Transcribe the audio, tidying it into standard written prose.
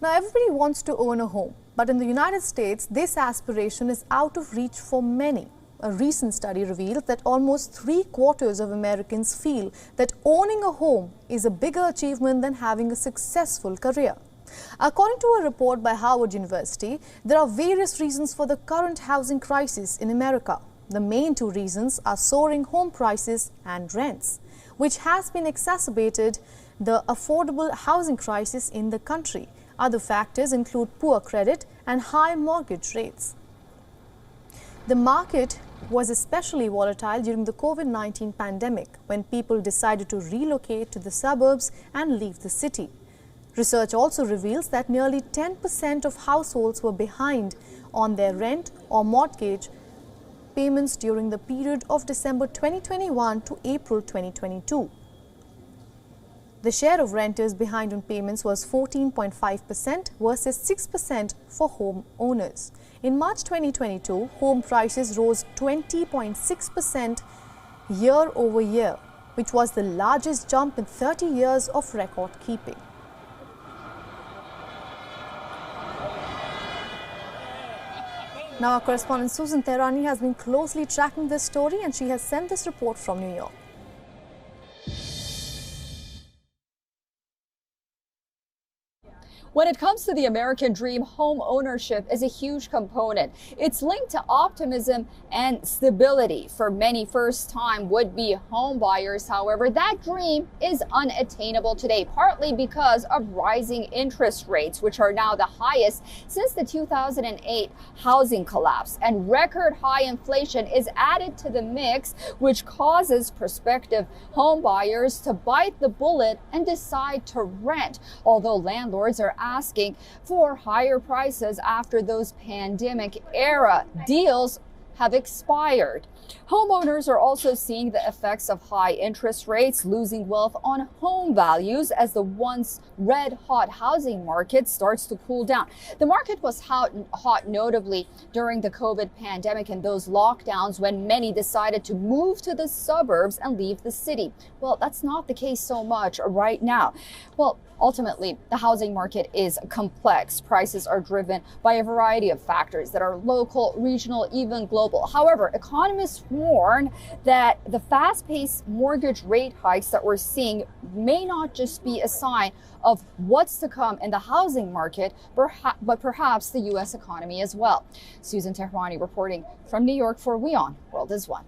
Now, everybody wants to own a home, but in the United States, this aspiration is out of reach for many. A recent study revealed that almost 3/4 of Americans feel that owning a home is a bigger achievement than having a successful career. According to a report by Harvard University, there are various reasons for the current housing crisis in America. The main two reasons are soaring home prices and rents, which has been exacerbated the affordable housing crisis in the country. Other factors include poor credit and high mortgage rates. The market was especially volatile during the COVID-19 pandemic, when people decided to relocate to the suburbs and leave the city. Research also reveals that nearly 10% of households were behind on their rent or mortgage payments during the period of December 2021 to April 2022. The share of renters behind on payments was 14.5% versus 6% for home owners. In March 2022, home prices rose 20.6% year over year, which was the largest jump in 30 years of record keeping. Now, our correspondent Susan Tehrani has been closely tracking this story, and she has sent this report from New York. When it comes to the American dream, home ownership is a huge component. It's linked to optimism and stability. For many first-time would-be home buyers, however, that dream is unattainable today, partly because of rising interest rates, which are now the highest since the 2008 housing collapse. And record high inflation is added to the mix, which causes prospective home buyers to bite the bullet and decide to rent, although landlords are asking for higher prices after those pandemic era deals have expired. Homeowners are also seeing the effects of high interest rates, losing wealth on home values as the once red-hot housing market starts to cool down. The market was hot notably during the COVID pandemic and those lockdowns when many decided to move to the suburbs and leave the city. Well, that's not the case so much right now. Well, ultimately, the housing market is complex. Prices are driven by a variety of factors that are local, regional, even global. However, economists warn that the fast-paced mortgage rate hikes that we're seeing may not just be a sign of what's to come in the housing market, but perhaps the U.S. economy as well. Susan Tehrani reporting from New York for WION World is One.